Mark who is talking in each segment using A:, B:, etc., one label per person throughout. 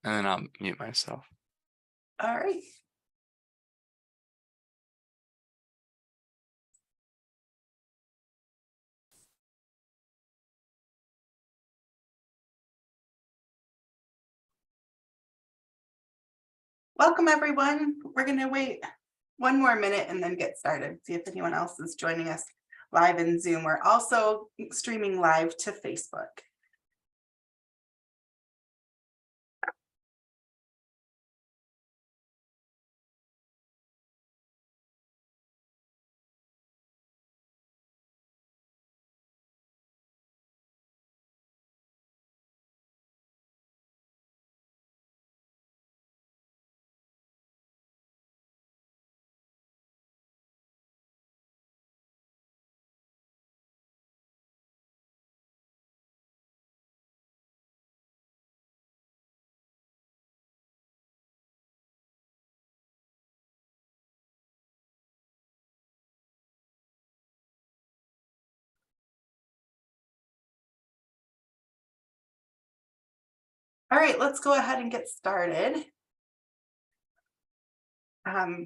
A: and then I'll mute myself.
B: All right. Welcome, everyone. We're going to wait one more minute and then get started. See if anyone else is joining us live in Zoom. We're also streaming live to Facebook. All right, let's go ahead and get started. I'd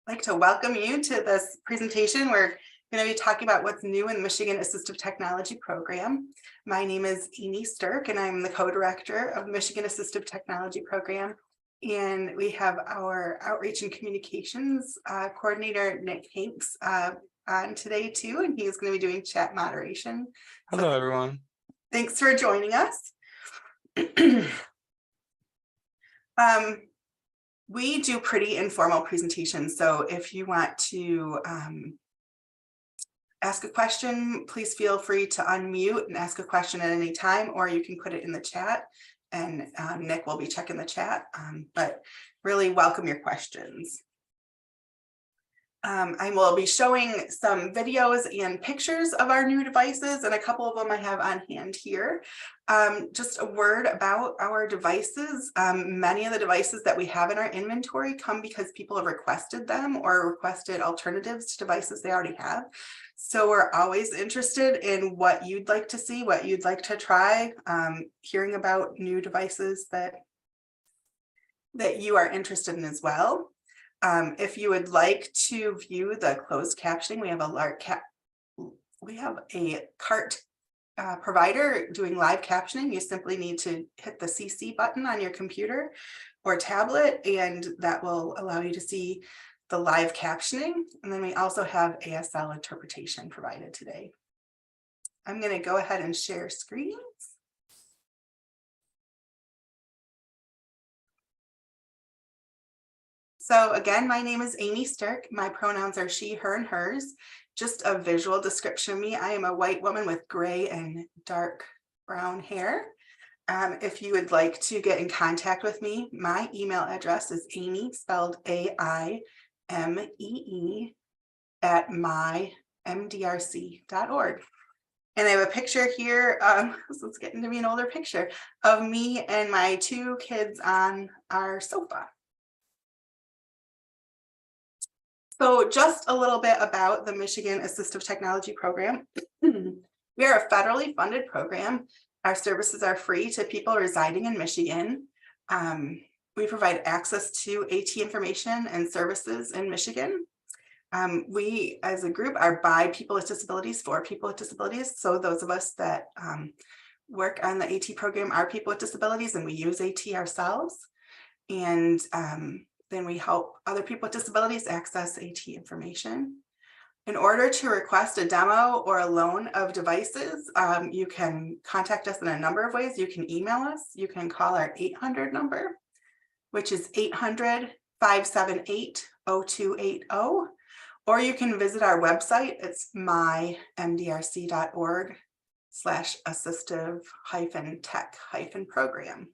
B: like to welcome you to this presentation. We're going to be talking about what's new in the Michigan Assistive Technology Program. My name is Aimee Sterk, and I'm the co-director of the Michigan Assistive Technology Program. And we have our Outreach and Communications Coordinator, Nick Hanks, on today too, and he's going to be doing chat moderation.
A: Hello, everyone.
B: Thanks for joining us. We do pretty informal presentations, so if you want to ask a question, please feel free to unmute and ask a question at any time, or you can put it in the chat and Nick will be checking the chat, but really welcome your questions. I will be showing some videos and pictures of our new devices, and a couple of them I have on hand here. Just a word about our devices. Many of the devices that we have in our inventory come because people have requested them or requested alternatives to devices they already have. So we're always interested in what you'd like to see, what you'd like to try, hearing about new devices that you are interested in as well. If you would like to view the closed captioning, we have a CART provider doing live captioning. You simply need to hit the CC button on your computer or tablet, and that will allow you to see the live captioning. And then we also have ASL interpretation provided today. I'm going to go ahead and share screens. So again, my name is Aimee Sterk. My pronouns are she, her, and hers. Just a visual description of me. I am a white woman with gray and dark brown hair. If you would like to get in contact with me, my email address is Aimee, spelled AIMEE, at mymdrc.org. And I have a picture here, this is getting to be an older picture, of me and my two kids on our sofa. So just a little bit about the Michigan Assistive Technology Program. We are a federally funded program. Our services are free to people residing in Michigan. We provide access to AT information and services in Michigan. We, as a group, are by people with disabilities for people with disabilities. So those of us that work on the AT program are people with disabilities, and we use AT ourselves. And then we help other people with disabilities access AT information. In order to request a demo or a loan of devices, you can contact us in a number of ways. You can email us, you can call our 800 number, which is 800-578-0280, or you can visit our website. It's mymdrc.org/assistive-tech-program.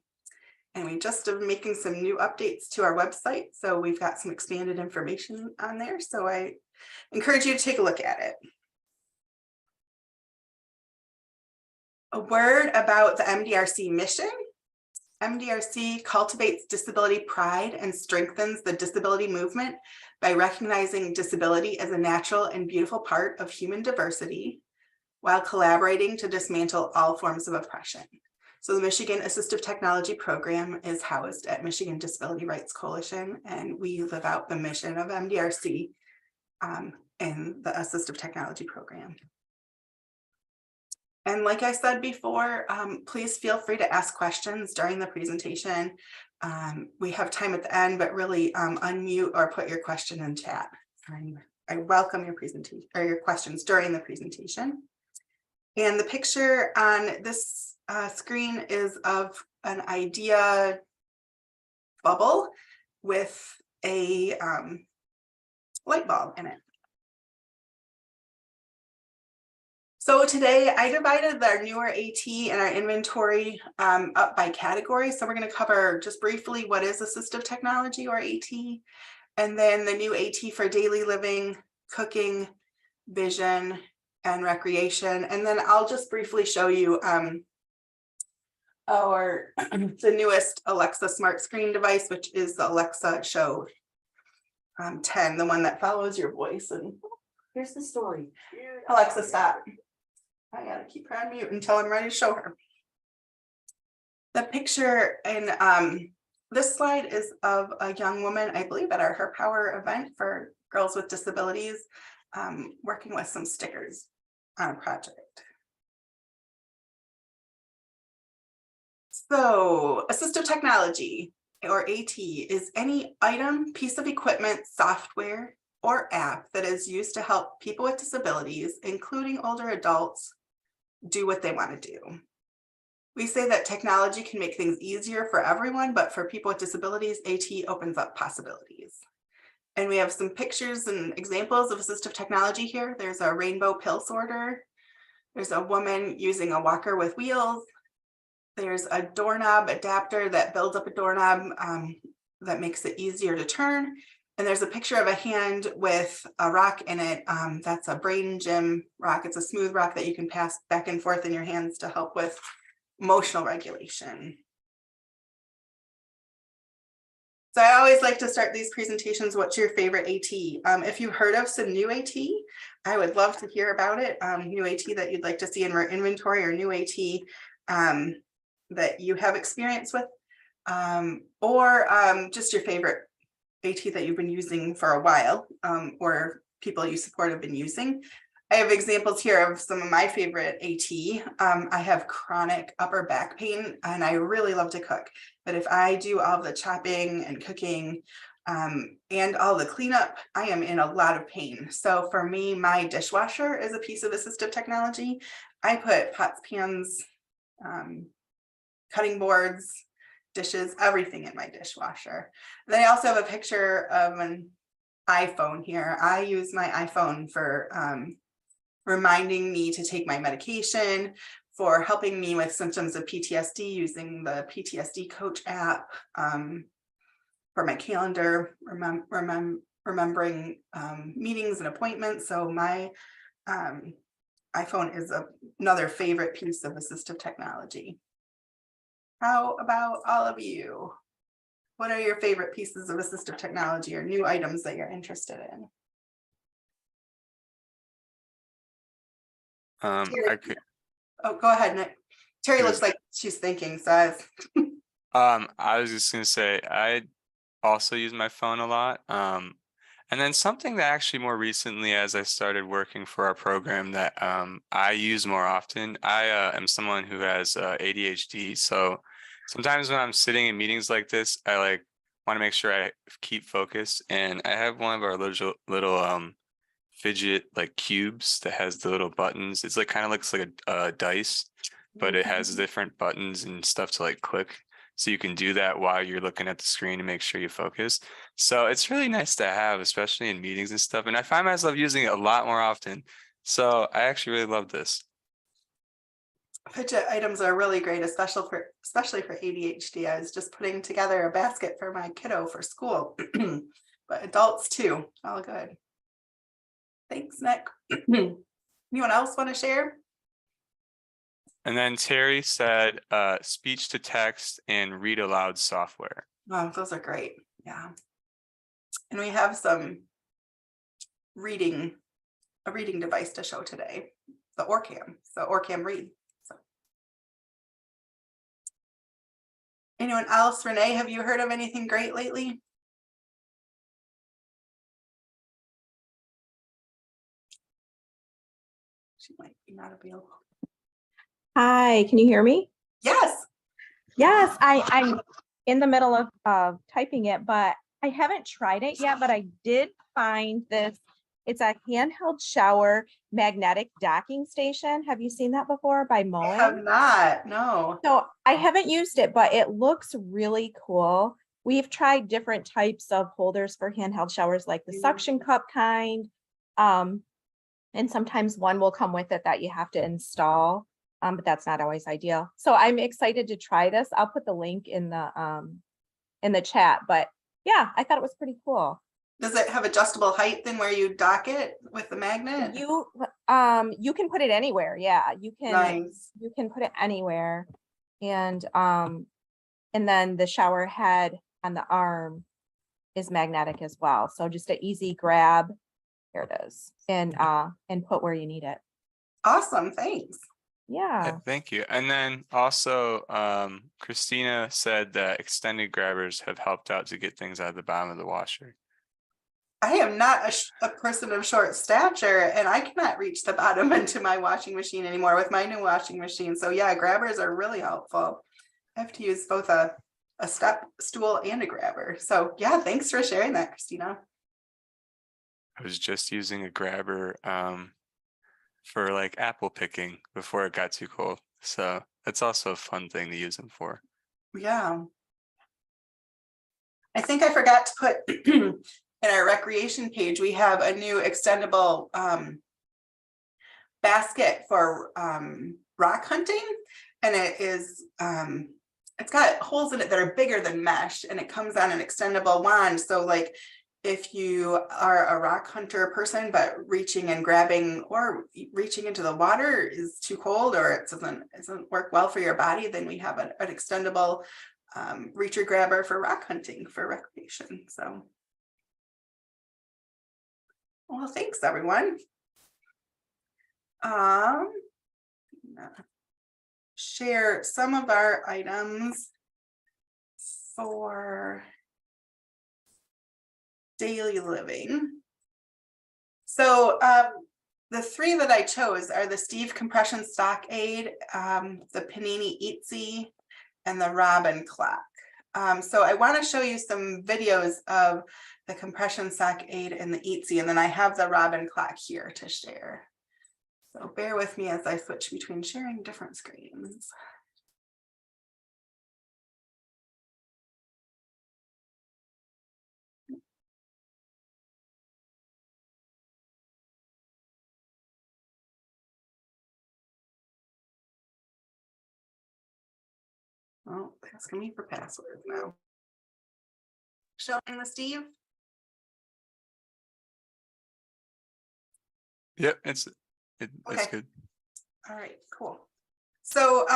B: And we just are making some new updates to our website. So we've got some expanded information on there. So I encourage you to take a look at it. A word about the MDRC mission. MDRC cultivates disability pride and strengthens the disability movement by recognizing disability as a natural and beautiful part of human diversity, while collaborating to dismantle all forms of oppression. So the Michigan Assistive Technology Program is housed at Michigan Disability Rights Coalition, and we live out the mission of MDRC in the Assistive Technology Program. And like I said before, please feel free to ask questions during the presentation. We have time at the end, but really unmute or put your question in chat. I welcome your presentation or your questions during the presentation. And the picture on this screen is of an idea bubble with a light bulb in it. So today I divided our newer AT and our inventory up by category. So we're going to cover just briefly what is assistive technology or AT, and then the new AT for daily living, cooking, vision, and recreation. And then I'll just briefly show you the newest Alexa smart screen device, which is the Alexa Show 10, the one that follows your voice. And here's the story. Alexa, stop. I gotta keep her on mute until I'm ready to show her. The picture in this slide is of a young woman, I believe at her Power event for girls with disabilities, working with some stickers on a project. So assistive technology, or AT, is any item, piece of equipment, software, or app that is used to help people with disabilities, including older adults, do what they want to do. We say that technology can make things easier for everyone, but for people with disabilities, AT opens up possibilities. And we have some pictures and examples of assistive technology here. There's a rainbow pill sorter. There's a woman using a walker with wheels. There's a doorknob adapter that builds up a doorknob that makes it easier to turn. And there's a picture of a hand with a rock in it. That's a brain gym rock. It's a smooth rock that you can pass back and forth in your hands to help with emotional regulation. So I always like to start these presentations. What's your favorite AT? If you've heard of some new AT, I would love to hear about it. New AT that you'd like to see in our inventory, or new AT that you have experience with, or just your favorite AT that you've been using for a while, or people you support have been using. I have examples here of some of my favorite AT. I have chronic upper back pain and I really love to cook, but if I do all the chopping and cooking and all the cleanup, I am in a lot of pain. So for me, my dishwasher is a piece of assistive technology. I put pots, pans, cutting boards, dishes, everything in my dishwasher. Then I also have a picture of an iPhone here. I use my iPhone for reminding me to take my medication, for helping me with symptoms of PTSD using the PTSD Coach app, for my calendar, remembering meetings and appointments. So my iPhone is another favorite piece of assistive technology. How about all of you? What are your favorite pieces of assistive technology or new items that you're interested in?
A: I could.
B: Oh, go ahead, Nick. Terry looks like she's thinking, so
A: I was just gonna say I also use my phone a lot. And then something that actually more recently, as I started working for our program, that I use more often. I am someone who has ADHD, so sometimes when I'm sitting in meetings like this, I want to make sure I keep focused. And I have one of our little fidget cubes that has the little buttons. It's kind of looks like a dice, but it has different buttons and stuff to click. So you can do that while you're looking at the screen to make sure you focus. So it's really nice to have, especially in meetings and stuff. And I find myself using it a lot more often. So I actually really love this.
B: Fidget items are really great, especially for ADHD. I was just putting together a basket for my kiddo for school, but adults too, all good. Thanks, Nick. Anyone else want to share?
A: And then Terry said speech to text and read aloud software.
B: Oh, those are great. Yeah. And we have some a reading device to show today, the Orcam. So Orcam Read. Anyone else? Renee, have you heard of anything great lately? She might be not available.
C: Hi, can you hear me?
B: Yes.
C: Yes, I'm in the middle of typing it, but I haven't tried it yet, but I did find this. It's a handheld shower magnetic docking station. Have you seen that before by
B: I have
C: Moen?
B: not, no.
C: So I haven't used it, but it looks really cool. We've tried different types of holders for handheld showers, like the suction cup kind. And sometimes one will come with it that you have to install. But that's not always ideal. So I'm excited to try this. I'll put the link in the chat, but yeah, I thought it was pretty cool.
B: Does it have adjustable height then where you dock it with the magnet?
C: You can put it anywhere. Yeah,
B: Nice.
C: you can put it anywhere. And then the shower head on the arm is magnetic as well. So just an easy grab. Here it is. And put where you need it.
B: Awesome, thanks.
C: Yeah.
A: Thank you. And then also, Christina said that extended grabbers have helped out to get things out of the bottom of the washer.
B: I am not a person of short stature, and I cannot reach the bottom into my washing machine anymore with my new washing machine. So yeah, grabbers are really helpful. I have to use both a step stool and a grabber. So yeah, thanks for sharing that, Christina.
A: I was just using a grabber for like apple picking before it got too cold. So that's also a fun thing to use them for.
B: Yeah. I think I forgot to put in our recreation page, we have a new extendable basket for rock hunting. And it is, it's got holes in it that are bigger than mesh, and it comes on an extendable wand. So like if you are a rock hunter person, but reaching and grabbing or reaching into the water is too cold, or it doesn't work well for your body, then we have an extendable reacher grabber for rock hunting for recreation. So, well, thanks everyone. Share some of our items for daily living. So the three that I chose are the Steve compression stock aid, the Panini Eatsy, and the Robin clock. So I want to show you some videos of the compression sock aid and the Eatsy, and then I have the Robin clock here to share. So bear with me as I switch between sharing different screens. Oh, asking me for passwords now. Showing the Steve.
A: Yep, it's
B: Okay.
A: good.
B: All right, cool. So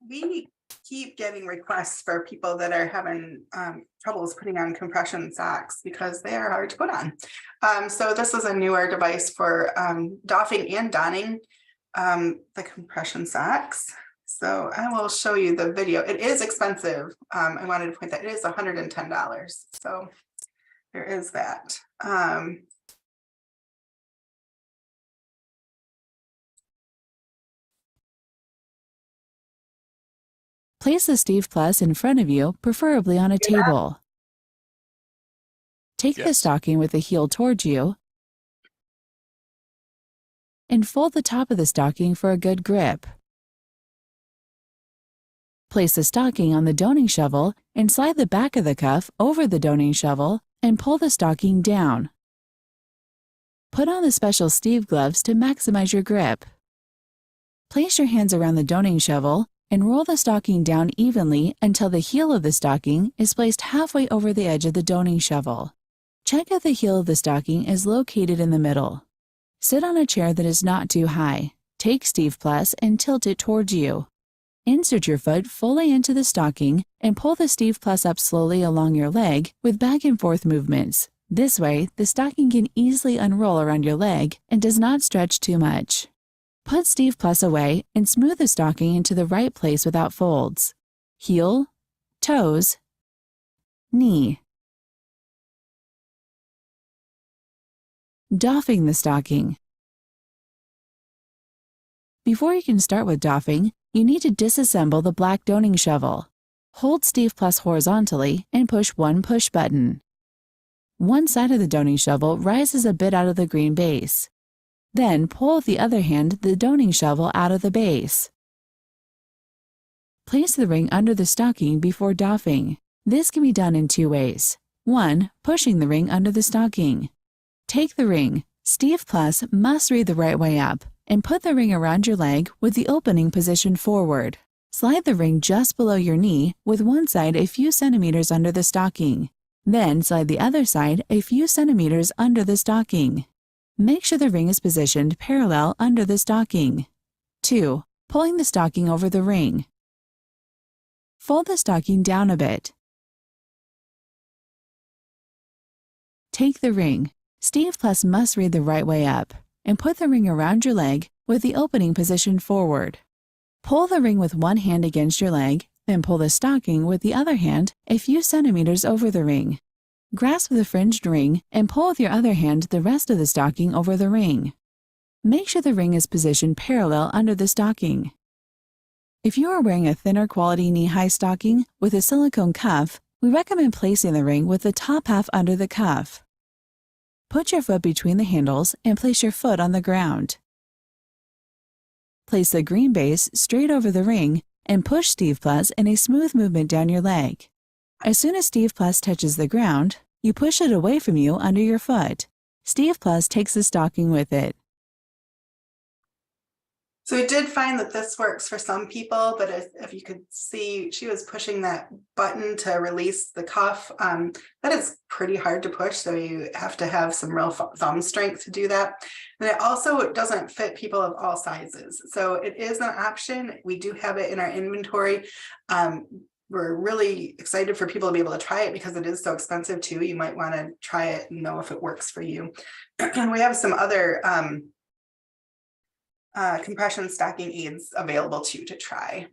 B: we keep getting requests for people that are having troubles putting on compression socks because they are hard to put on. So this is a newer device for doffing and donning the compression socks. So I will show you the video. It is expensive. I wanted to point that it is $110. So there is that.
D: Place the Steve Plus in front of you, preferably on a table. Take the stocking with the heel towards you and fold the top of the stocking for a good grip. Place the stocking on the doning shovel and slide the back of the cuff over the doning shovel and pull the stocking down. Put on the special Steve gloves to maximize your grip. Place your hands around the doning shovel and roll the stocking down evenly until the heel of the stocking is placed halfway over the edge of the doning shovel. Check if the heel of the stocking is located in the middle. Sit on a chair that is not too high. Take Steve Plus and tilt it towards you. Insert your foot fully into the stocking and pull the Steve Plus up slowly along your leg with back and forth movements. This way, the stocking can easily unroll around your leg and does not stretch too much. Put Steve Plus away and smooth the stocking into the right place without folds. Heel, toes, knee. Doffing the stocking. Before you can start with doffing, you need to disassemble the black doning shovel. Hold Steve Plus horizontally and push one push button. One side of the doning shovel rises a bit out of the green base. Then pull with the other hand the doning shovel out of the base. Place the ring under the stocking before doffing. This can be done in two ways. 1. Pushing the ring under the stocking. Take the ring. Steve Plus must read the right way up, and put the ring around your leg with the opening positioned forward. Slide the ring just below your knee with one side a few centimeters under the stocking. Then slide the other side a few centimeters under the stocking. Make sure the ring is positioned parallel under the stocking. 2. Pulling the stocking over the ring. Fold the stocking down a bit. Take the ring. Steve Plus must read the right way up, and put the ring around your leg with the opening positioned forward. Pull the ring with one hand against your leg, then pull the stocking with the other hand a few centimeters over the ring. Grasp the fringed ring and pull with your other hand the rest of the stocking over the ring. Make sure the ring is positioned parallel under the stocking. If you are wearing a thinner quality knee-high stocking with a silicone cuff, we recommend placing the ring with the top half under the cuff. Put your foot between the handles and place your foot on the ground. Place the green base straight over the ring and push Steve Plus in a smooth movement down your leg. As soon as Steve Plus touches the ground, you push it away from you under your foot. Steve Plus takes the stocking with it.
B: So we did find that this works for some people, but if you could see, she was pushing that button to release the cuff. That is pretty hard to push, so you have to have some real thumb strength to do that. And it also doesn't fit people of all sizes. So it is an option. We do have it in our inventory. We're really excited for people to be able to try it because it is so expensive too. You might want to try it and know if it works for you. And we have some other compression stocking aids available too to try.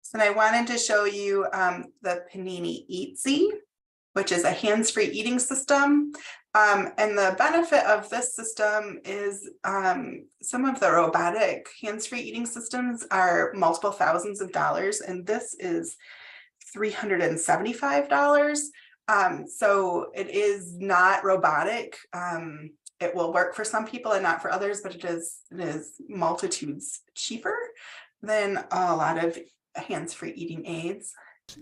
B: So I wanted to show you the Panini Eatsy, which is a hands-free eating system. And the benefit of this system is some of the robotic hands-free eating systems are multiple thousands of dollars, and this is $375. So it is not robotic. It will work for some people and not for others, but it is multitudes cheaper than a lot of hands-free eating aids.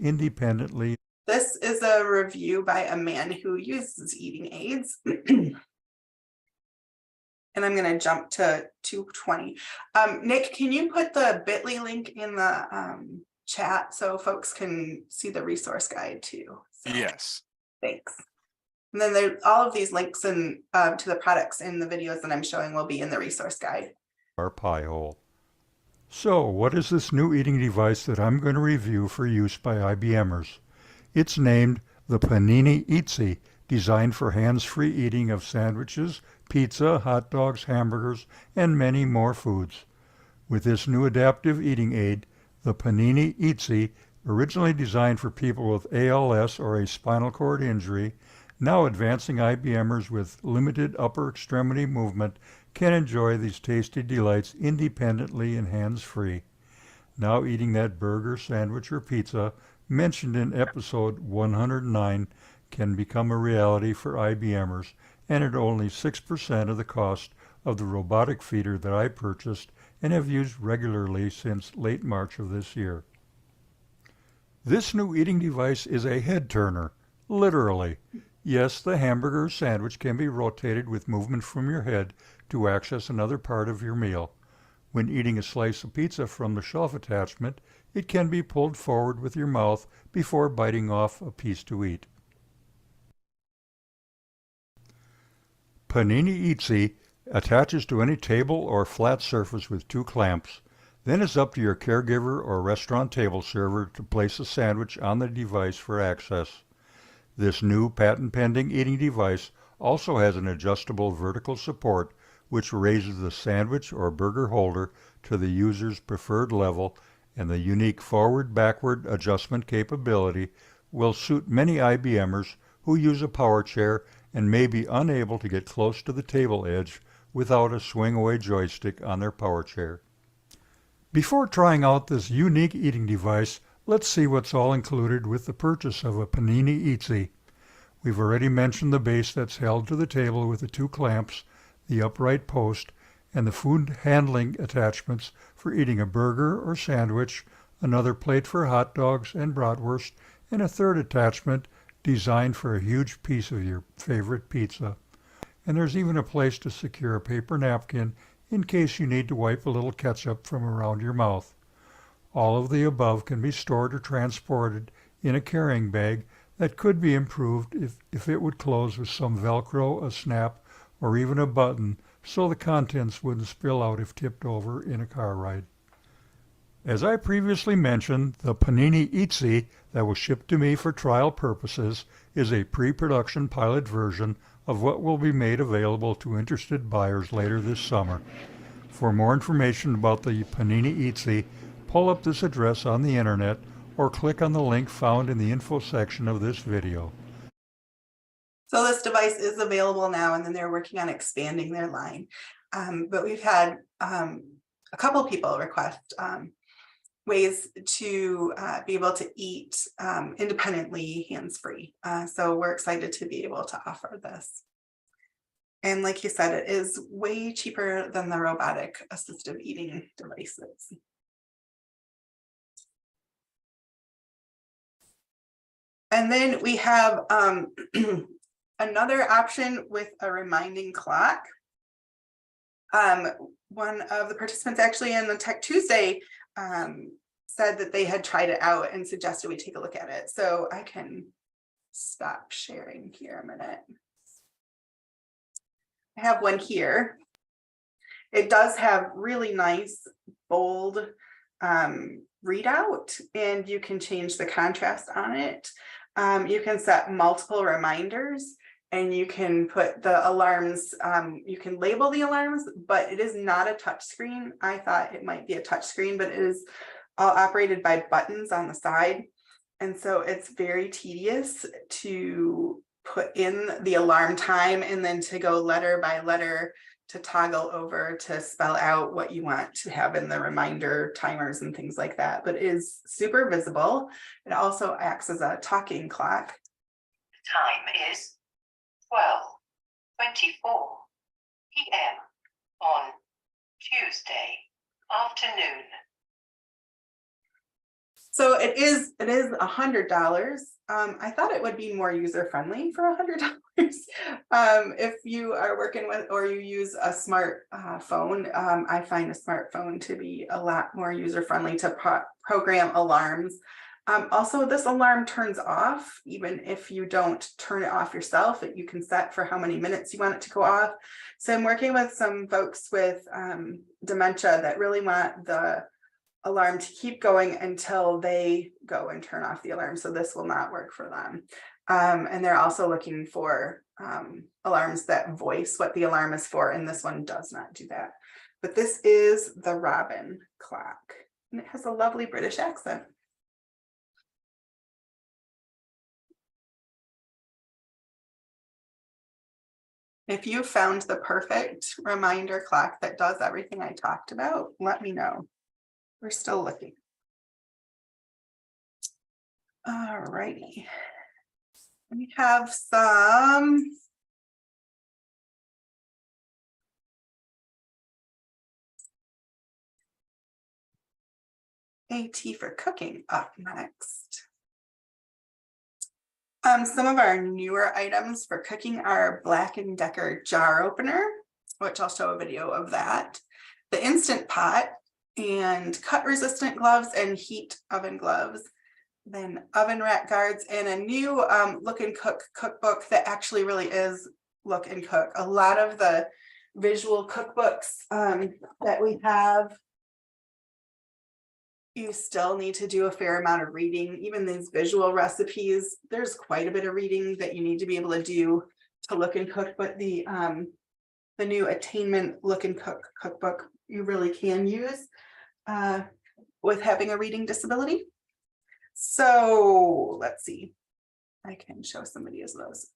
E: Independently.
B: This is a review by a man who uses eating aids. And I'm going to jump to 220. Nick, can you put the bit.ly link in the chat so folks can see the resource guide too? So,
A: yes.
B: Thanks. And then all of these links and to the products in the videos that I'm showing will be in the resource guide.
E: Our pie hole. So, what is this new eating device that I'm going to review for use by IBMers? It's named the Panini Eatsy, designed for hands-free eating of sandwiches, pizza, hot dogs, hamburgers, and many more foods. With this new adaptive eating aid, the Panini Eatsy, originally designed for people with ALS or a spinal cord injury, now advancing IBMers with limited upper extremity movement can enjoy these tasty delights independently and hands-free. Now eating that burger, sandwich, or pizza mentioned in episode 109 can become a reality for IBMers, and at only 6% of the cost of the robotic feeder that I purchased and have used regularly since late March of this year. This new eating device is a head turner, literally. Yes, the hamburger or sandwich can be rotated with movement from your head to access another part of your meal. When eating a slice of pizza from the shelf attachment, it can be pulled forward with your mouth before biting off a piece to eat. Panini Eatsy attaches to any table or flat surface with two clamps. Then it's up to your caregiver or restaurant table server to place a sandwich on the device for access. This new patent-pending eating device also has an adjustable vertical support which raises the sandwich or burger holder to the user's preferred level, and the unique forward-backward adjustment capability will suit many IBMers who use a power chair and may be unable to get close to the table edge without a swing-away joystick on their power chair. Before trying out this unique eating device, let's see what's all included with the purchase of a Panini Eatsy. We've already mentioned the base that's held to the table with the 2 clamps, the upright post, and the food handling attachments for eating a burger or sandwich, another plate for hot dogs and bratwurst, and a third attachment designed for a huge piece of your favorite pizza. And there's even a place to secure a paper napkin in case you need to wipe a little ketchup from around your mouth. All of the above can be stored or transported in a carrying bag that could be improved if it would close with some Velcro, a snap, or even a button so the contents wouldn't spill out if tipped over in a car ride. As I previously mentioned, the Panini Eatsy that was shipped to me for trial purposes is a pre-production pilot version of what will be made available to interested buyers later this summer. For more information about the Panini Eatsy, pull up this address on the internet or click on the link found in the info section of this video.
B: So this device is available now, and then they're working on expanding their line. But we've had a couple people request ways to be able to eat independently, hands-free. So we're excited to be able to offer this. And like you said, it is way cheaper than the robotic assistive eating devices. And then we have another option with a reminding clock. One of the participants actually in the Tech Tuesday said that they had tried it out and suggested we take a look at it. So I can stop sharing here a minute. I have one here. It does have really nice, bold readout, and you can change the contrast on it. You can set multiple reminders, and you can put the alarms, you can label the alarms, but it is not a touch screen. I thought it might be a touch screen, but it is all operated by buttons on the side. And so it's very tedious to put in the alarm time and then to go letter by letter to toggle over to spell out what you want to have in the reminder timers and things like that. But it is super visible. It also acts as a talking clock.
F: Time is 12:24 p.m. on Tuesday afternoon.
B: So it is $100. I thought it would be more user-friendly for $100. If you are working with or you use a smart phone, I find a smartphone to be a lot more user-friendly to program alarms. Also, this alarm turns off even if you don't turn it off yourself. You can set for how many minutes you want it to go off. So I'm working with some folks with dementia that really want the alarm to keep going until they go and turn off the alarm. So this will not work for them. And they're also looking for alarms that voice what the alarm is for, and this one does not do that. But this is the Robin clock, and it has a lovely British accent. If you found the perfect reminder clock that does everything I talked about, let me know. We're still looking. All righty. We have some AT for cooking up next. Some of our newer items for cooking are Black & Decker jar opener, which I'll show a video of that, the Instant Pot, and cut resistant gloves and heat oven gloves, then oven rack guards, and a new Look and Cook cookbook that actually really is Look and Cook. A lot of the visual cookbooks that we have, you still need to do a fair amount of reading. Even these visual recipes, there's quite a bit of reading that you need to be able to do to Look and Cook, but the the new Attainment Look and Cook cookbook you really can use with having a reading disability. So let's see, I can show some videos of those.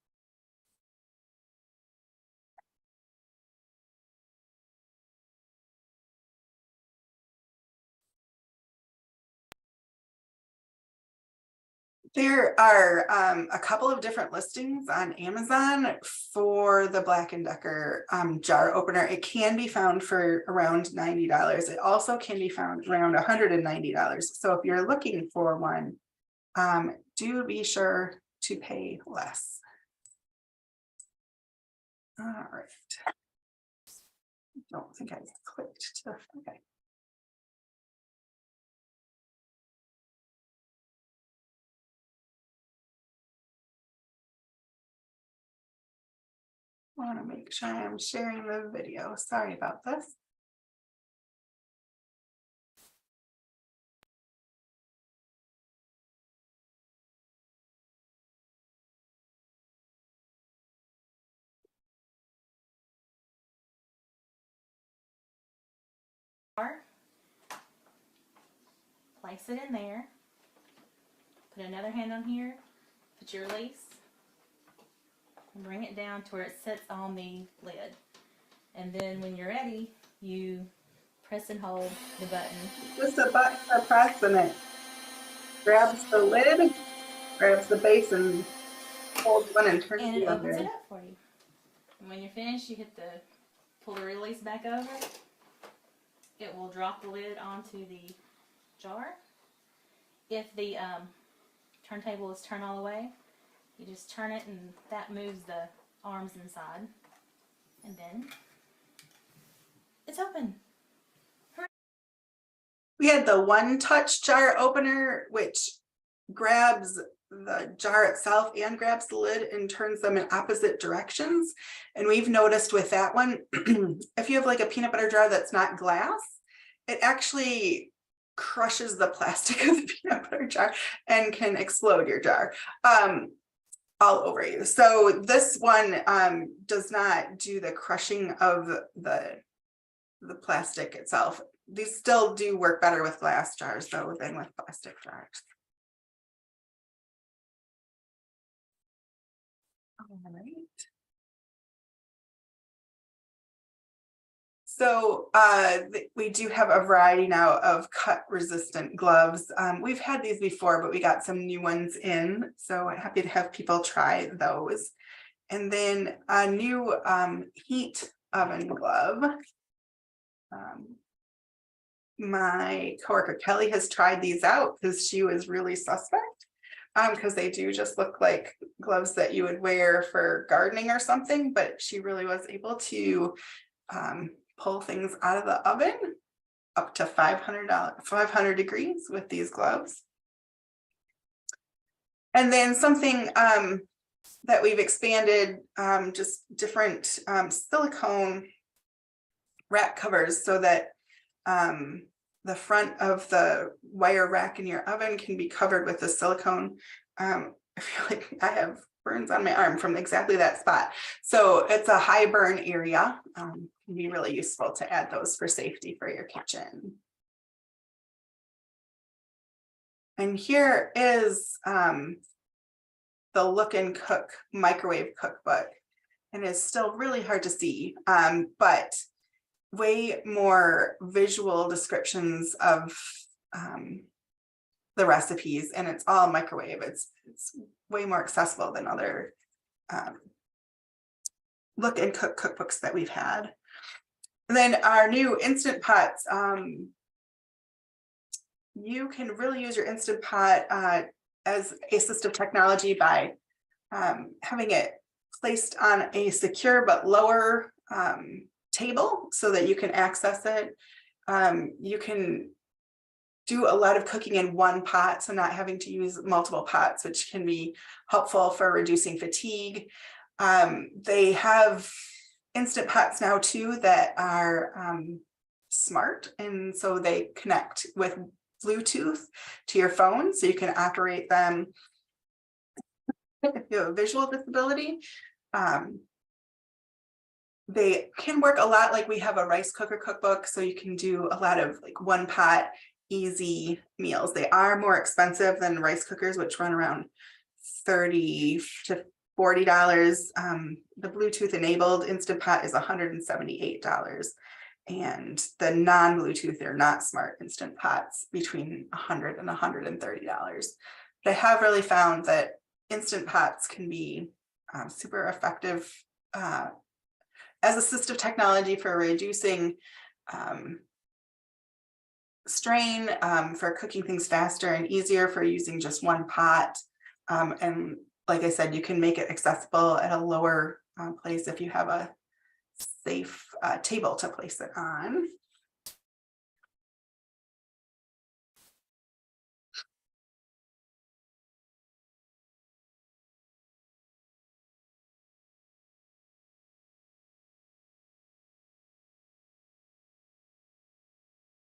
B: There are a couple of different listings on Amazon for the Black & Decker jar opener. It can be found for around $90. It also can be found around $190. So if you're looking for one, do be sure to pay less. All right. I don't think I clicked to, okay. I want to make sure I'm sharing the video. Sorry about this.
G: Place it in there. Put another hand on here. Put your release. And bring it down to where it sits on the lid. And then when you're ready, you press and hold the button.
B: Just a button to press and it grabs the lid, grabs the base and holds one and turns
G: And
B: the
G: it opens
B: other.
G: it up for you. And when you're finished, you hit pull the release back over. It will drop the lid onto the jar. If the turntable is turned all the way, you just turn it and that moves the arms inside. And then it's open.
B: We had the one touch jar opener, which grabs the jar itself and grabs the lid and turns them in opposite directions. And we've noticed with that one, if you have like a peanut butter jar that's not glass, it actually crushes the plastic of the peanut butter jar and can explode your jar all over you. So this one does not do the crushing of the plastic itself. These still do work better with glass jars though than with plastic jars. All right. So we do have a variety now of cut resistant gloves. We've had these before, but we got some new ones in. So I'm happy to have people try those. And then a new heat oven glove. My coworker Kelly has tried these out because she was really suspect. Because they do just look like gloves that you would wear for gardening or something, but she really was able to pull things out of the oven up to 500 degrees with these gloves. And then something that we've expanded, just different silicone rack covers so that the front of the wire rack in your oven can be covered with the silicone. I feel like I have burns on my arm from exactly that spot. So it's a high burn area. Can be really useful to add those for safety for your kitchen. And here is the Look and Cook microwave cookbook. And it's still really hard to see, but way more visual descriptions of the recipes, and it's all microwave. It's way more accessible than other Look and Cook cookbooks that we've had. And then our new Instant Pots. You can really use your Instant Pot as assistive technology by having it placed on a secure but lower table so that you can access it. You can do a lot of cooking in one pot, so not having to use multiple pots, which can be helpful for reducing fatigue. They have Instant Pots now too that are smart, and so they connect with Bluetooth to your phone, so you can operate them if you have a visual disability. They can work a lot like we have a rice cooker cookbook, so you can do a lot of like one pot, easy meals. They are more expensive than rice cookers, which run around $30 to $40. The Bluetooth enabled Instant Pot is $178. And the non-Bluetooth, they're not smart Instant Pots, between $100 and $130. But I have really found that Instant Pots can be super effective as assistive technology for reducing strain, for cooking things faster and easier, for using just one pot. And like I said, you can make it accessible at a lower place if you have a safe table to place it on.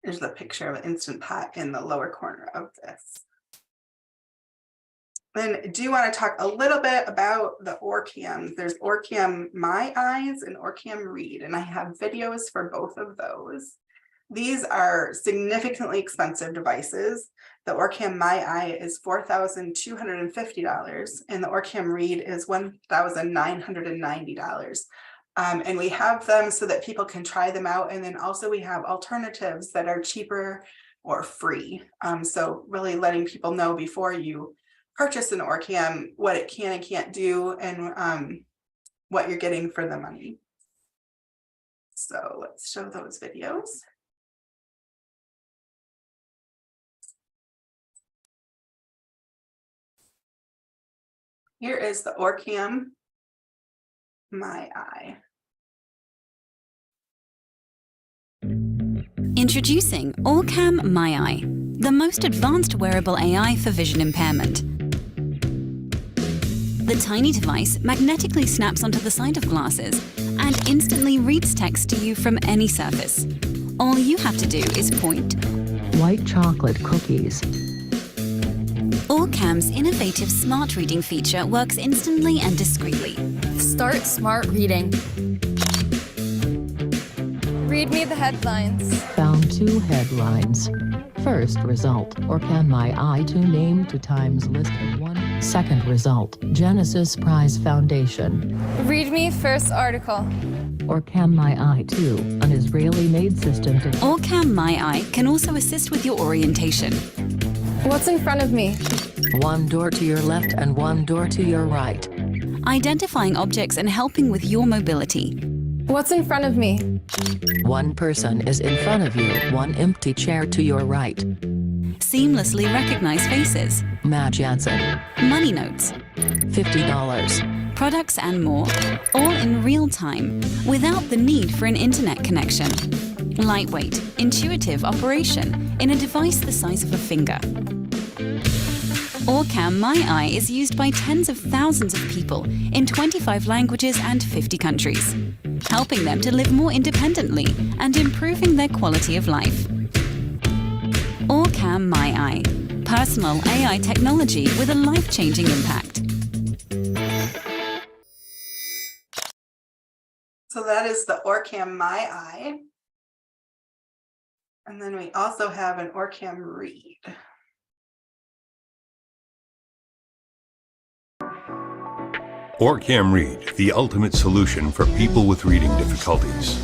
B: There's the picture of an Instant Pot in the lower corner of this. Then I do want to talk a little bit about the Orcam. There's Orcam My Eyes and Orcam Read, and I have videos for both of those. These are significantly expensive devices. The Orcam My Eye is $4,250, and the Orcam Read is $1,990. And we have them so that people can try them out. And then also we have alternatives that are cheaper or free. So really letting people know before you purchase an Orcam what it can and can't do, and what you're getting for the money. So let's show those videos. Here is the Orcam My Eye.
H: Introducing Orcam My Eye, the most advanced wearable AI for vision impairment. The tiny device magnetically snaps onto the side of glasses and instantly reads text to you from any surface. All you have to do is point.
I: White chocolate cookies.
H: Orcam's innovative smart reading feature works instantly and discreetly.
J: Start smart reading. Read me the headlines.
I: Found 2 headlines. First result, Orcam My Eye 2 named to Times list of 1. Second result, Genesis Prize Foundation.
J: Read me first article.
I: Orcam My Eye 2, an Israeli-made system to...
H: Orcam My Eye can also assist with your orientation.
J: What's in front of me?
I: 1 door to your left and 1 door to your right.
H: Identifying objects and helping with your mobility.
J: What's in front of me?
I: 1 person is in front of you, 1 empty chair to your right.
H: Seamlessly recognize faces.
I: Matt Jansen.
H: Money notes.
I: $50.
H: Products and more, all in real time, without the need for an internet connection. Lightweight, intuitive operation in a device the size of a finger. Orcam My Eye is used by tens of thousands of people in 25 languages and 50 countries, helping them to live more independently and improving their quality of life. Orcam My Eye, personal AI technology with a life-changing impact.
B: So that is the Orcam My Eye. And then we also have an Orcam Read.
K: Orcam Read, the ultimate solution for people with reading difficulties.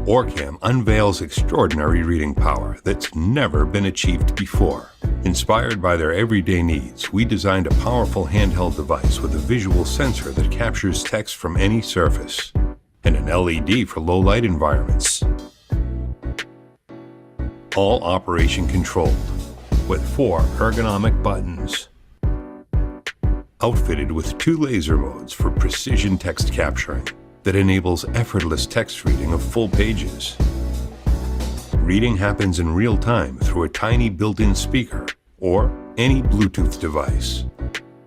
K: Orcam unveils extraordinary reading power that's never been achieved before. Inspired by their everyday needs, we designed a powerful handheld device with a visual sensor that captures text from any surface, and an LED for low-light environments. All operation controlled, with 4 ergonomic buttons. Outfitted with 2 laser modes for precision text capturing that enables effortless text reading of full pages. Reading happens in real time through a tiny built-in speaker or any Bluetooth device.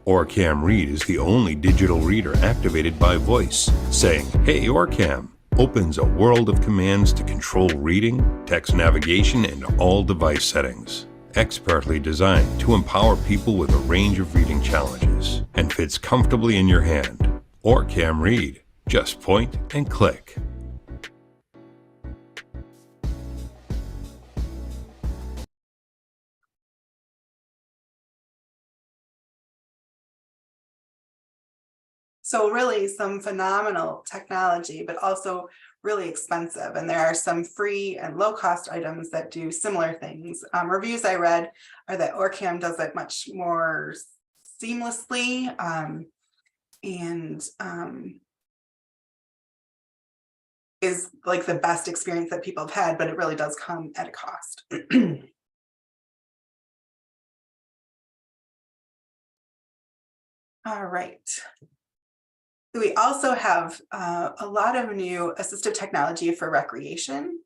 K: Orcam Read is the only digital reader activated by voice. Saying, "Hey Orcam," opens a world of commands to control reading, text navigation, and all device settings. Expertly designed to empower people with a range of reading challenges, and fits comfortably in your hand. Orcam Read. Just point and click.
B: So really some phenomenal technology, but also really expensive. And there are some free and low cost items that do similar things. Reviews I read are that Orcam does it much more seamlessly and is like the best experience that people have had, but it really does come at a cost. All right. We also have a lot of new assistive technology for recreation.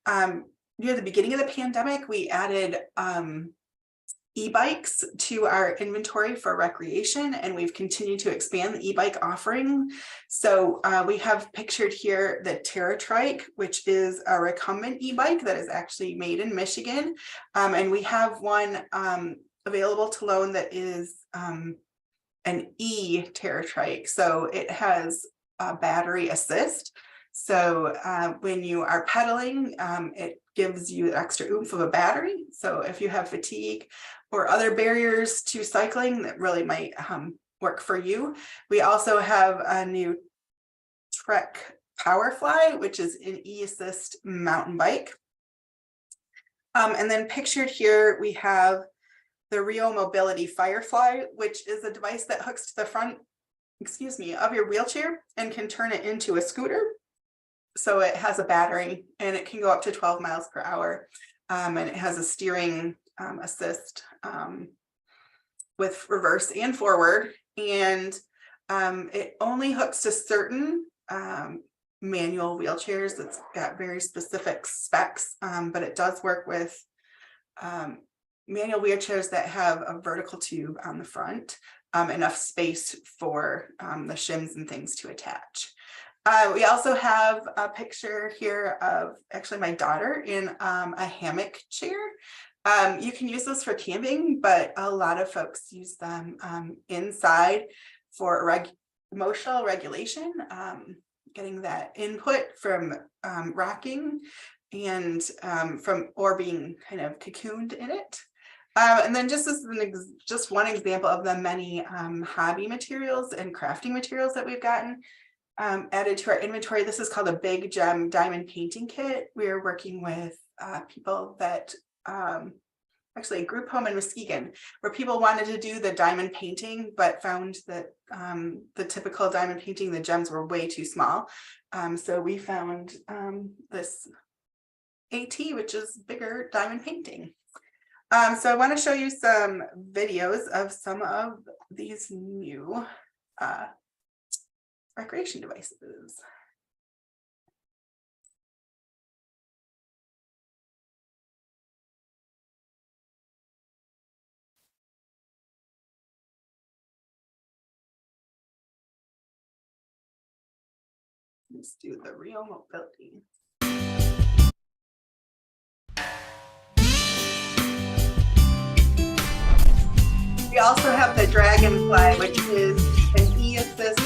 B: Near the beginning of the pandemic, we added e-bikes to our inventory for recreation, and we've continued to expand the e-bike offering. So we have pictured here the TerraTrike, which is a recumbent e-bike that is actually made in Michigan. And we have one available to loan that is an e-TerraTrike. So it has a battery assist. So when you are pedaling, it gives you extra oomph of a battery. So if you have fatigue or other barriers to cycling, that really might work for you. We also have a new Trek Powerfly, which is an e-assist mountain bike. And then pictured here, we have the Rio Mobility Firefly, which is a device that hooks to the front, of your wheelchair and can turn it into a scooter. So it has a battery and it can go up to 12 miles per hour. And it has a steering assist with reverse and forward. And it only hooks to certain manual wheelchairs. It's got very specific specs, but it does work with manual wheelchairs that have a vertical tube on the front, enough space for the shims and things to attach. We also have a picture here of actually my daughter in a hammock chair. You can use those for camping, but a lot of folks use them inside for emotional regulation, getting that input from rocking and or being kind of cocooned in it. And then just as just one example of the many hobby materials and crafting materials that we've gotten added to our inventory. This is called a Big Gem Diamond Painting Kit. We're working with people that, actually a group home in Muskegon, where people wanted to do the diamond painting, but found that the typical diamond painting, the gems were way too small. So we found this AT, which is bigger diamond painting. So I want to show you some videos of some of these new recreation devices. Let's do the Rio Mobility. We also have the Dragonfly, which is an e-assist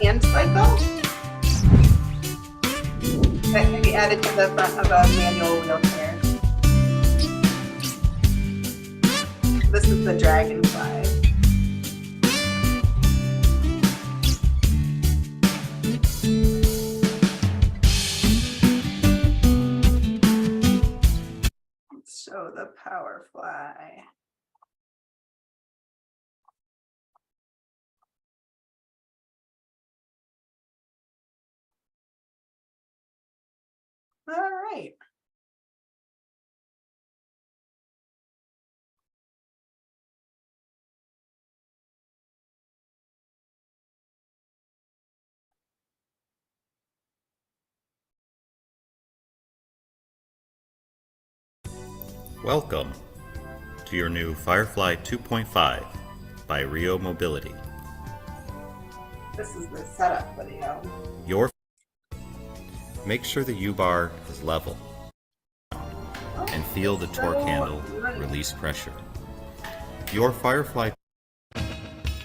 B: hand cycle that can be added to the front of a manual wheelchair. This is the Dragonfly. Let's show the Powerfly. All right.
L: Welcome to your new Firefly 2.5 by Rio Mobility.
B: This is the setup video.
L: Make sure the U-bar is level and feel the torque handle release pressure. Your Firefly.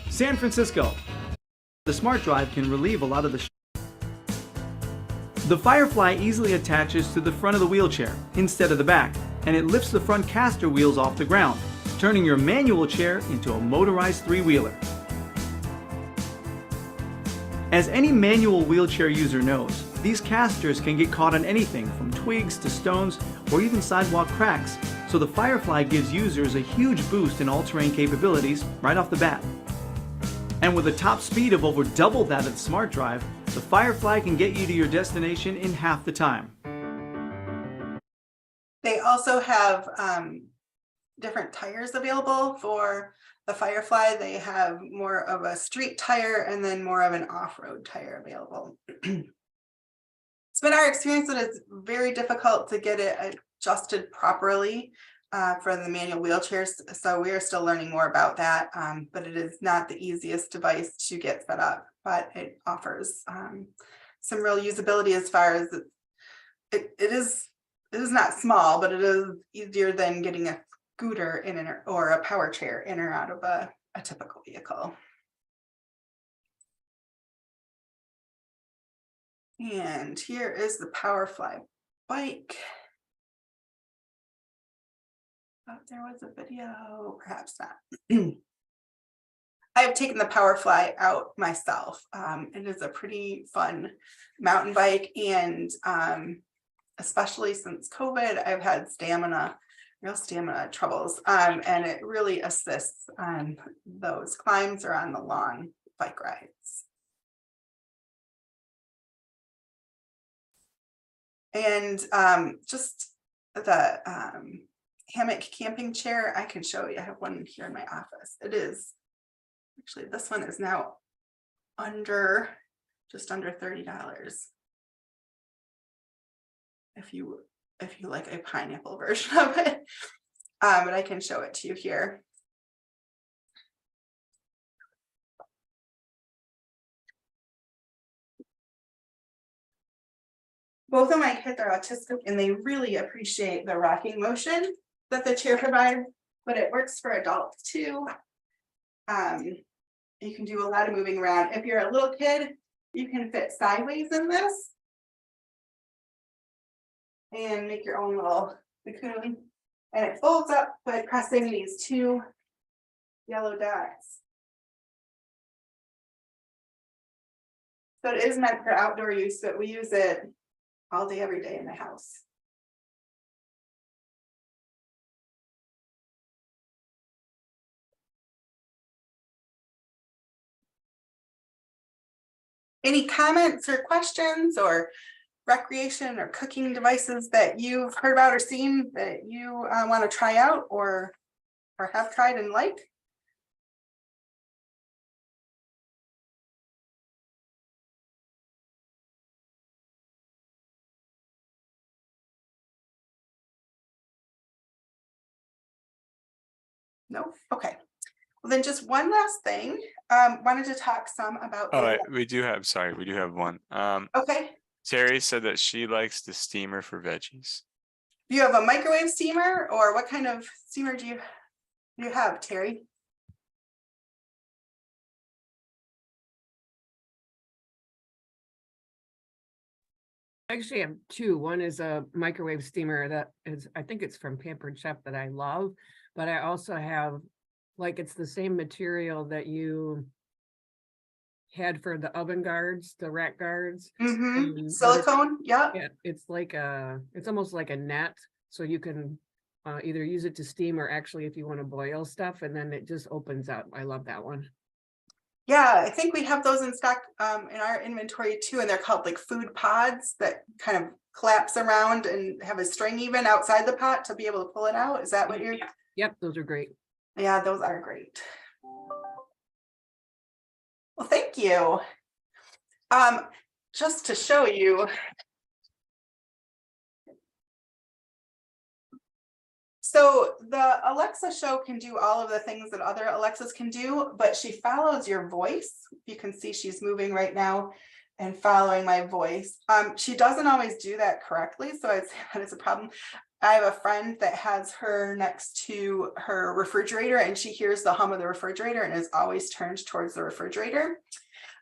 M: San Francisco. The Smart Drive can relieve a lot of the The Firefly easily attaches to the front of the wheelchair instead of the back, and it lifts the front caster wheels off the ground, turning your manual chair into a motorized three-wheeler. As any manual wheelchair user knows, these casters can get caught on anything from twigs to stones or even sidewalk cracks, so the Firefly gives users a huge boost in all-terrain capabilities right off the bat. And with a top speed of over double that of the Smart Drive, the Firefly can get you to your destination in half the time.
B: They also have different tires available for the Firefly. They have more of a street tire and then more of an off-road tire available. It's been our experience that it's very difficult to get it adjusted properly for the manual wheelchairs. So we are still learning more about that, but it is not the easiest device to get set up, but it offers some real usability as far as it is not small, but it is easier than getting a scooter in or a power chair in or out of a typical vehicle. And here is the Powerfly bike. Oh, there was a video, perhaps not. I have taken the Powerfly out myself. It is a pretty fun mountain bike, and especially since COVID, I've had real stamina troubles, and it really assists on those climbs or on the long bike rides. And just the hammock camping chair, I can show you. I have one here in my office. It is actually, this one is now just under $30. If you like a pineapple version of it, but I can show it to you here. Both of my kids are autistic and they really appreciate the rocking motion that the chair provides, but it works for adults too. You can do a lot of moving around. If you're a little kid, you can fit sideways in this and make your own little cocoon. And it folds up by pressing these two yellow dots. So it is meant for outdoor use, but we use it all day, every day in the house. Any comments or questions or recreation or cooking devices that you've heard about or seen that you want to try out or have tried and like? No? Okay. Well, then just one last thing. Wanted to talk some about.
A: Oh, we do have one.
B: Okay.
A: Terry said that she likes the steamer for veggies.
B: Do you have a microwave steamer, or what kind of steamer do you have, Terry?
N: Actually, I have two. One is a microwave steamer that is, I think it's from Pampered Chef, that I love, but I also have, like, it's the same material that you had for the oven guards, the rack guards.
B: Silicone, yeah.
N: It's like it's almost like a net, so you can either use it to steam or actually if you want to boil stuff, and then it just opens up. I love that one.
B: Yeah, I think we have those in stock in our inventory too, and they're called like food pods that kind of collapse around and have a string even outside the pot to be able to pull it out. Is that what you're?
N: Yep, those are great.
B: Yeah, those are great. Well, thank you. Just to show you. So the Alexa show can do all of the things that other Alexas can do, but she follows your voice. You can see she's moving right now and following my voice. She doesn't always do that correctly, so I'd say that is a problem. I have a friend that has her next to her refrigerator and she hears the hum of the refrigerator and is always turned towards the refrigerator.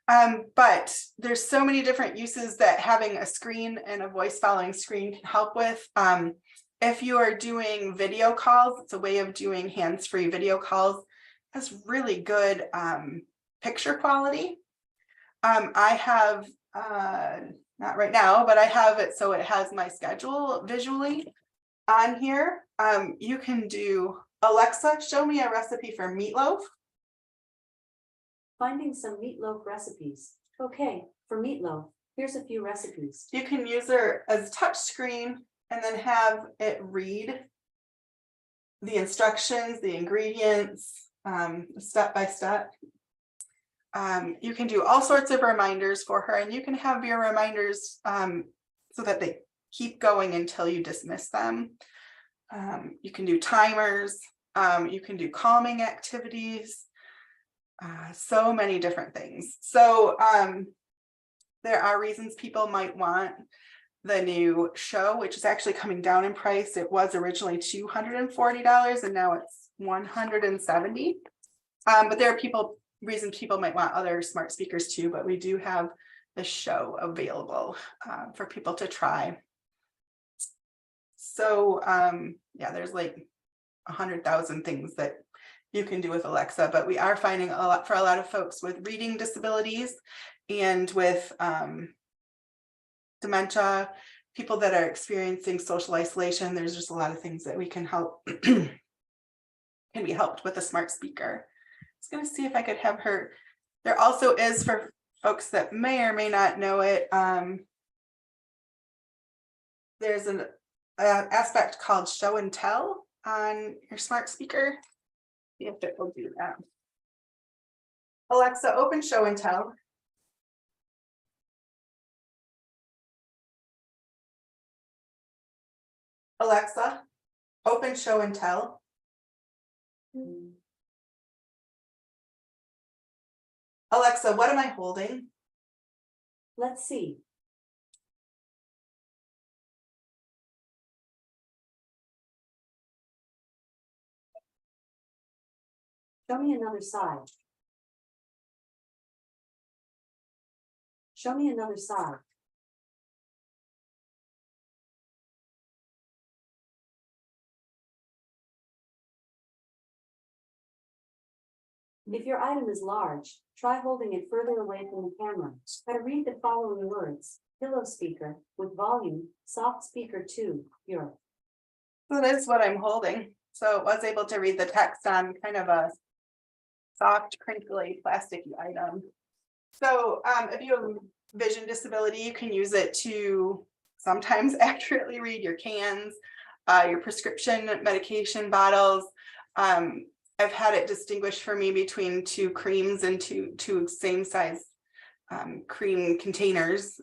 B: But there's so many different uses that having a screen and a voice following screen can help with. If you are doing video calls, it's a way of doing hands-free video calls. It has really good picture quality. I have, not right now, but I have it so it has my schedule visually on here. You can do, Alexa, show me a recipe for meatloaf.
O: Finding some meatloaf recipes. Okay, for meatloaf, here's a few recipes.
B: You can use her as a touch screen and then have it read the instructions, the ingredients, step by step. You can do all sorts of reminders for her, and you can have your reminders so that they keep going until you dismiss them. You can do timers, you can do calming activities, so many different things. So there are reasons people might want the new show, which is actually coming down in price. It was originally $240 and now it's $170. But there are reasons people might want other smart speakers too, but we do have the show available for people to try. So yeah, there's like 100,000 things that you can do with Alexa, but we are finding for a lot of folks with reading disabilities and with dementia, people that are experiencing social isolation, there's just a lot of things that we can help, can be helped with a smart speaker. I was going to see if I could have her. There also is, for folks that may or may not know it, there's an aspect called show and tell on your smart speaker. See if it will do that. Alexa, open show and tell. Alexa, open show and tell. Alexa, what am I holding?
O: Let's see. Show me another side. Show me another side. If your item is large, try holding it further away from the camera. Try to read the following words. Pillow speaker with volume, soft speaker 2, Europe.
B: So that's what I'm holding. So it was able to read the text on kind of a soft, crinkly, plasticky item. So if you have a vision disability, you can use it to sometimes accurately read your cans, your prescription medication bottles. I've had it distinguished for me between two creams and two same size cream containers.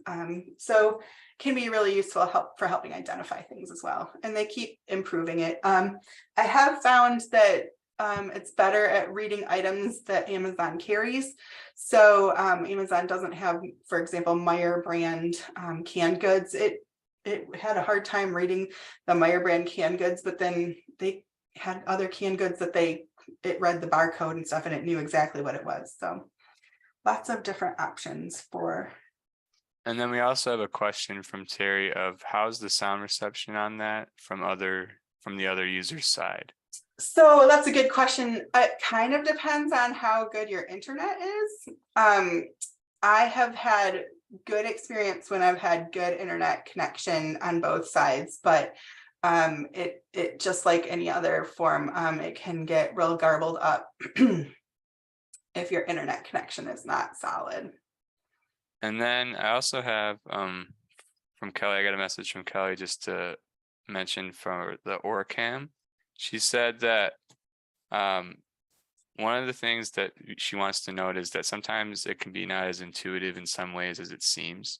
B: So can be really useful for helping identify things as well. And they keep improving it. I have found that it's better at reading items that Amazon carries. So Amazon doesn't have, for example, Meyer brand canned goods. It had a hard time reading the Meyer brand canned goods, but then they had other canned goods that it read the barcode and stuff and it knew exactly what it was. So lots of different options for.
A: And then we also have a question from Terry of how's the sound reception on that from the other user's side?
B: So that's a good question. It kind of depends on how good your internet is. I have had good experience when I've had good internet connection on both sides, but it just like any other form, it can get real garbled up if your internet connection is not solid.
A: And then I also have from Kelly, I got a message from Kelly just to mention for the OrCam. She said that one of the things that she wants to note is that sometimes it can be not as intuitive in some ways as it seems.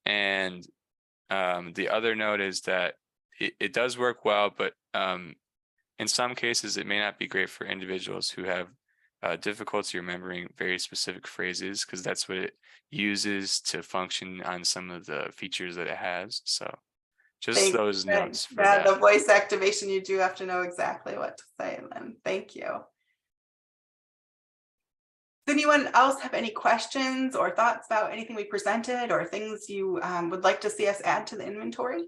A: And the other note is that it does work well, but in some cases it may not be great for individuals who have difficulty remembering very specific phrases, because that's what it uses to function on some of the features that it has. So just those notes for that.
B: The voice activation, you do have to know exactly what to say then. Thank you. Does anyone else have any questions or thoughts about anything we presented or things you would like to see us add to the inventory?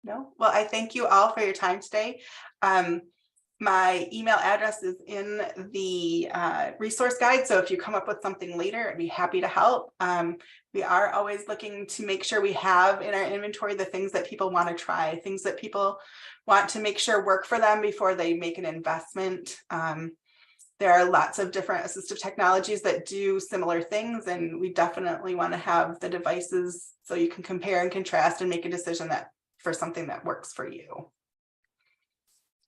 B: No, well, I thank you all for your time today. My email address is in the resource guide, so if you come up with something later, I'd be happy to help. We are always looking to make sure we have in our inventory the things that people want to try, things that people want to make sure work for them before they make an investment. There are lots of different assistive technologies that do similar things, and we definitely want to have the devices so you can compare and contrast and make a decision that for something that works for you.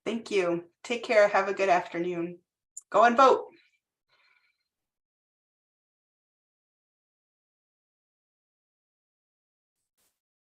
B: Thank you. Take care. Have a good afternoon. Go and vote.